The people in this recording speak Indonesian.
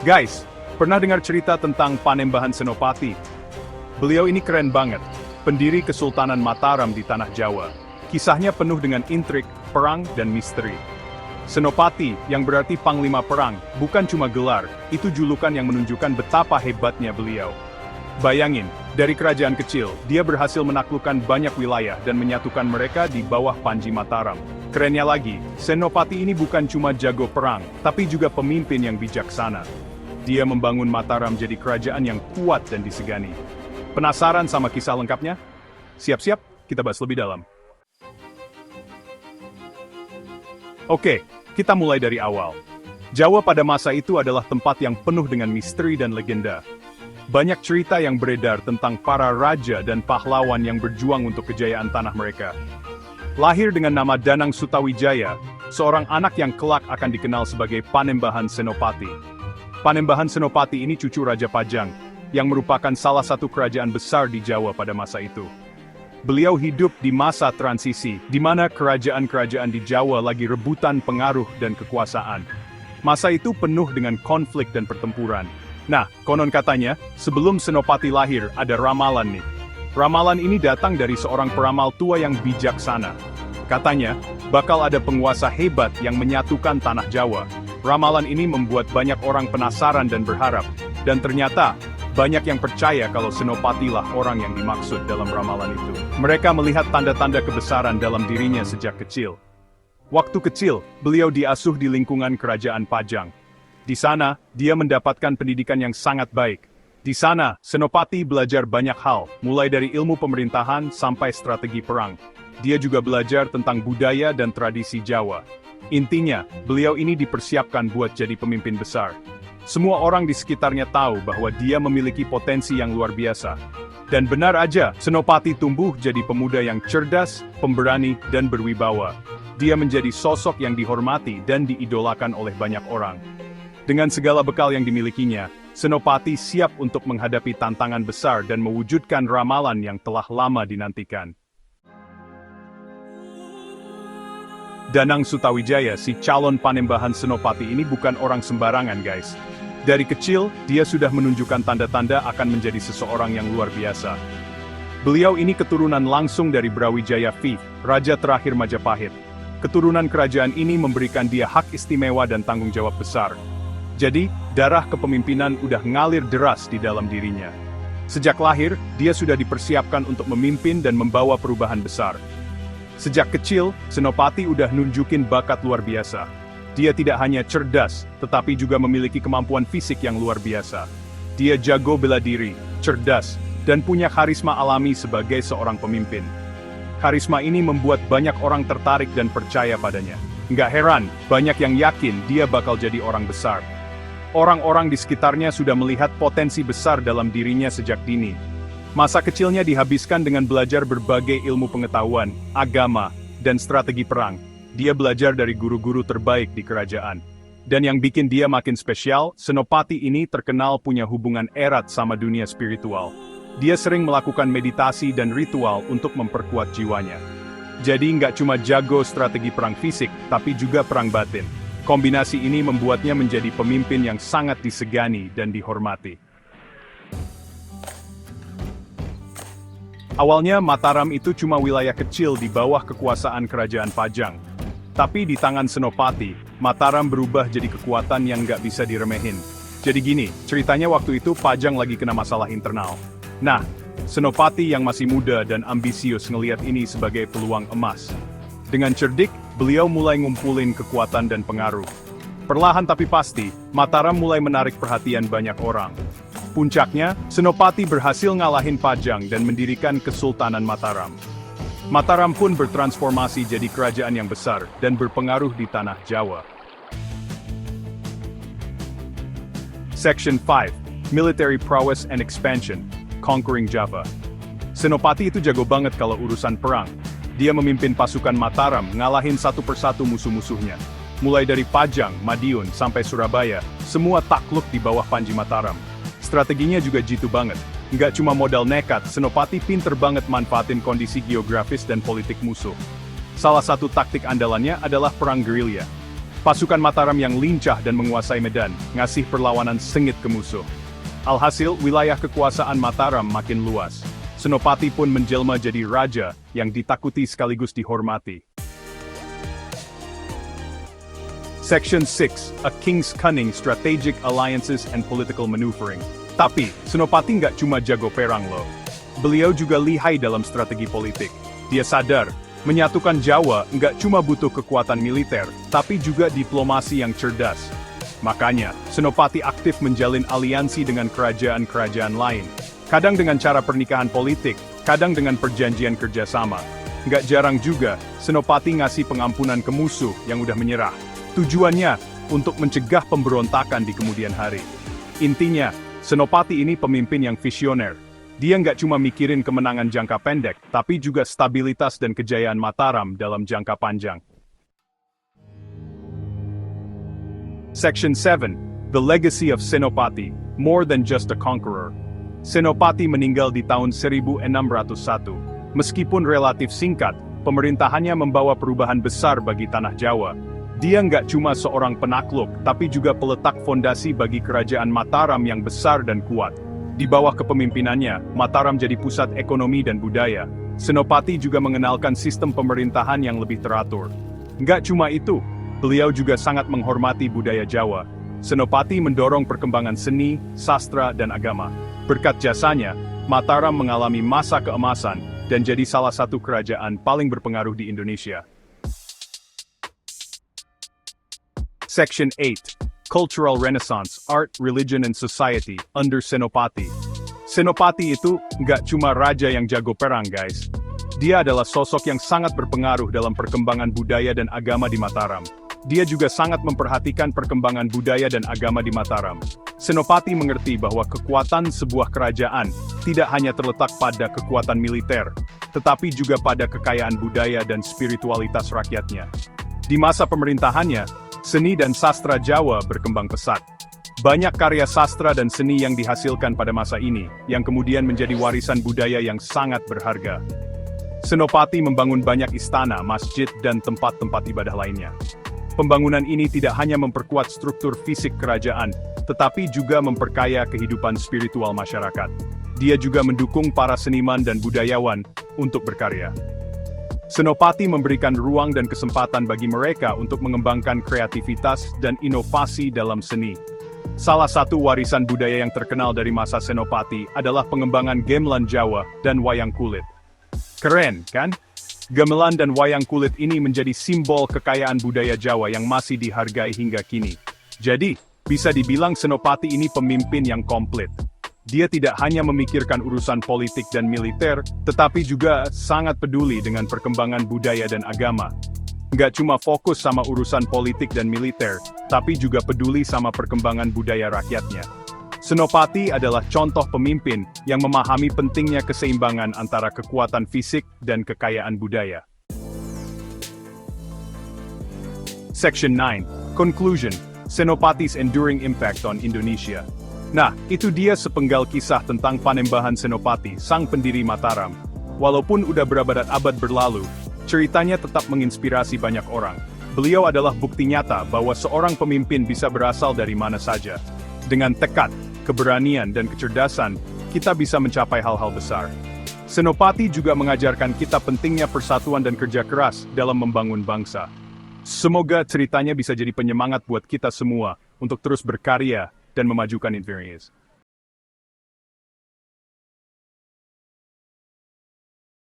Guys, pernah dengar cerita tentang Panembahan Senopati? Beliau ini keren banget, pendiri Kesultanan Mataram di Tanah Jawa. Kisahnya penuh dengan intrik, perang, dan misteri. Senopati, yang berarti Panglima Perang, bukan cuma gelar, itu julukan yang menunjukkan betapa hebatnya beliau. Bayangin, dari kerajaan kecil, dia berhasil menaklukkan banyak wilayah dan menyatukan mereka di bawah Panji Mataram. Kerennya lagi, Senopati ini bukan cuma jago perang, tapi juga pemimpin yang bijaksana. Dia membangun Mataram jadi kerajaan yang kuat dan disegani. Penasaran sama kisah lengkapnya? Siap-siap, kita bahas lebih dalam. Oke, kita mulai dari awal. Jawa pada masa itu adalah tempat yang penuh dengan misteri dan legenda. Banyak cerita yang beredar tentang para raja dan pahlawan yang berjuang untuk kejayaan tanah mereka. Lahir dengan nama Danang Sutawijaya, seorang anak yang kelak akan dikenal sebagai Panembahan Senopati. Panembahan Senopati ini cucu Raja Pajang, yang merupakan salah satu kerajaan besar di Jawa pada masa itu. Beliau hidup di masa transisi, di mana kerajaan-kerajaan di Jawa lagi rebutan pengaruh dan kekuasaan. Masa itu penuh dengan konflik dan pertempuran. Nah, konon katanya, sebelum Senopati lahir, ada ramalan nih. Ramalan ini datang dari seorang peramal tua yang bijaksana. Katanya, bakal ada penguasa hebat yang menyatukan tanah Jawa. Ramalan ini membuat banyak orang penasaran dan berharap. Dan ternyata, banyak yang percaya kalau Senopati lah orang yang dimaksud dalam ramalan itu. Mereka melihat tanda-tanda kebesaran dalam dirinya sejak kecil. Waktu kecil, beliau diasuh di lingkungan kerajaan Pajang. Di sana, dia mendapatkan pendidikan yang sangat baik. Di sana, Senopati belajar banyak hal, mulai dari ilmu pemerintahan sampai strategi perang. Dia juga belajar tentang budaya dan tradisi Jawa. Intinya, beliau ini dipersiapkan buat jadi pemimpin besar. Semua orang di sekitarnya tahu bahwa dia memiliki potensi yang luar biasa. Dan benar aja, Senopati tumbuh jadi pemuda yang cerdas, pemberani, dan berwibawa. Dia menjadi sosok yang dihormati dan diidolakan oleh banyak orang. Dengan segala bekal yang dimilikinya, Senopati siap untuk menghadapi tantangan besar dan mewujudkan ramalan yang telah lama dinantikan. Danang Sutawijaya, si calon Panembahan Senopati ini bukan orang sembarangan, guys. Dari kecil, dia sudah menunjukkan tanda-tanda akan menjadi seseorang yang luar biasa. Beliau ini keturunan langsung dari Brawijaya V, raja terakhir Majapahit. Keturunan kerajaan ini memberikan dia hak istimewa dan tanggung jawab besar. Jadi, darah kepemimpinan udah ngalir deras di dalam dirinya. Sejak lahir, dia sudah dipersiapkan untuk memimpin dan membawa perubahan besar. Sejak kecil, Senopati udah nunjukin bakat luar biasa. Dia tidak hanya cerdas, tetapi juga memiliki kemampuan fisik yang luar biasa. Dia jago bela diri, cerdas, dan punya karisma alami sebagai seorang pemimpin. Karisma ini membuat banyak orang tertarik dan percaya padanya. Nggak heran, banyak yang yakin dia bakal jadi orang besar. Orang-orang di sekitarnya sudah melihat potensi besar dalam dirinya sejak dini. Masa kecilnya dihabiskan dengan belajar berbagai ilmu pengetahuan, agama, dan strategi perang. Dia belajar dari guru-guru terbaik di kerajaan. Dan yang bikin dia makin spesial, Senopati ini terkenal punya hubungan erat sama dunia spiritual. Dia sering melakukan meditasi dan ritual untuk memperkuat jiwanya. Jadi nggak cuma jago strategi perang fisik, tapi juga perang batin. Kombinasi ini membuatnya menjadi pemimpin yang sangat disegani dan dihormati. Awalnya Mataram itu cuma wilayah kecil di bawah kekuasaan kerajaan Pajang. Tapi di tangan Senopati, Mataram berubah jadi kekuatan yang nggak bisa diremehin. Jadi gini, ceritanya waktu itu Pajang lagi kena masalah internal. Nah, Senopati yang masih muda dan ambisius ngelihat ini sebagai peluang emas. Dengan cerdik, beliau mulai ngumpulin kekuatan dan pengaruh. Perlahan tapi pasti, Mataram mulai menarik perhatian banyak orang. Puncaknya, Senopati berhasil ngalahin Pajang dan mendirikan Kesultanan Mataram. Mataram pun bertransformasi jadi kerajaan yang besar dan berpengaruh di tanah Jawa. Section 5. Military Prowess and Expansion. Conquering Java. Senopati itu jago banget kalau urusan perang. Dia memimpin pasukan Mataram ngalahin satu persatu musuh-musuhnya. Mulai dari Pajang, Madiun, sampai Surabaya, semua takluk di bawah Panji Mataram. Strateginya juga jitu banget. Nggak cuma modal nekat, Senopati pinter banget manfaatin kondisi geografis dan politik musuh. Salah satu taktik andalannya adalah perang gerilya. Pasukan Mataram yang lincah dan menguasai medan, ngasih perlawanan sengit ke musuh. Alhasil, wilayah kekuasaan Mataram makin luas. Senopati pun menjelma jadi raja yang ditakuti sekaligus dihormati. Section 6, A King's Cunning, Strategic Alliances and Political Maneuvering. Tapi, Senopati nggak cuma jago perang loh. Beliau juga lihai dalam strategi politik. Dia sadar, menyatukan Jawa nggak cuma butuh kekuatan militer, tapi juga diplomasi yang cerdas. Makanya, Senopati aktif menjalin aliansi dengan kerajaan-kerajaan lain. Kadang dengan cara pernikahan politik, kadang dengan perjanjian kerjasama. Nggak jarang juga, Senopati ngasih pengampunan ke musuh yang udah menyerah. Tujuannya, untuk mencegah pemberontakan di kemudian hari. Intinya, Senopati ini pemimpin yang visioner. Dia nggak cuma mikirin kemenangan jangka pendek, tapi juga stabilitas dan kejayaan Mataram dalam jangka panjang. Section 7, The Legacy of Senopati, More Than Just a Conqueror. Senopati meninggal di tahun 1601. Meskipun relatif singkat, pemerintahannya membawa perubahan besar bagi tanah Jawa. Dia nggak cuma seorang penakluk, tapi juga peletak fondasi bagi kerajaan Mataram yang besar dan kuat. Di bawah kepemimpinannya, Mataram jadi pusat ekonomi dan budaya. Senopati juga mengenalkan sistem pemerintahan yang lebih teratur. Nggak cuma itu, beliau juga sangat menghormati budaya Jawa. Senopati mendorong perkembangan seni, sastra, dan agama. Berkat jasanya, Mataram mengalami masa keemasan dan jadi salah satu kerajaan paling berpengaruh di Indonesia. Section 8, Cultural Renaissance, Art, Religion, and Society, under Senopati. Senopati itu nggak cuma raja yang jago perang, guys. Dia adalah sosok yang sangat berpengaruh dalam perkembangan budaya dan agama di Mataram. Dia juga sangat memperhatikan perkembangan budaya dan agama di Mataram. Senopati mengerti bahwa kekuatan sebuah kerajaan tidak hanya terletak pada kekuatan militer, tetapi juga pada kekayaan budaya dan spiritualitas rakyatnya. Di masa pemerintahannya, seni dan sastra Jawa berkembang pesat. Banyak karya sastra dan seni yang dihasilkan pada masa ini, yang kemudian menjadi warisan budaya yang sangat berharga. Senopati membangun banyak istana, masjid, dan tempat-tempat ibadah lainnya. Pembangunan ini tidak hanya memperkuat struktur fisik kerajaan, tetapi juga memperkaya kehidupan spiritual masyarakat. Dia juga mendukung para seniman dan budayawan untuk berkarya. Senopati memberikan ruang dan kesempatan bagi mereka untuk mengembangkan kreativitas dan inovasi dalam seni. Salah satu warisan budaya yang terkenal dari masa Senopati adalah pengembangan gamelan Jawa dan wayang kulit. Keren, kan? Gamelan dan wayang kulit ini menjadi simbol kekayaan budaya Jawa yang masih dihargai hingga kini. Jadi, bisa dibilang Senopati ini pemimpin yang komplit. Dia tidak hanya memikirkan urusan politik dan militer, tetapi juga sangat peduli dengan perkembangan budaya dan agama. Nggak cuma fokus sama urusan politik dan militer, tapi juga peduli sama perkembangan budaya rakyatnya. Senopati adalah contoh pemimpin yang memahami pentingnya keseimbangan antara kekuatan fisik dan kekayaan budaya. Section 9, Conclusion, Senopati's Enduring Impact on Indonesia. Nah, itu dia sepenggal kisah tentang Panembahan Senopati, sang pendiri Mataram. Walaupun udah berabad-abad berlalu, ceritanya tetap menginspirasi banyak orang. Beliau adalah bukti nyata bahwa seorang pemimpin bisa berasal dari mana saja. Dengan tekad, keberanian, dan kecerdasan, kita bisa mencapai hal-hal besar. Senopati juga mengajarkan kita pentingnya persatuan dan kerja keras dalam membangun bangsa. Semoga ceritanya bisa jadi penyemangat buat kita semua untuk terus berkarya dan memajukan Inverness.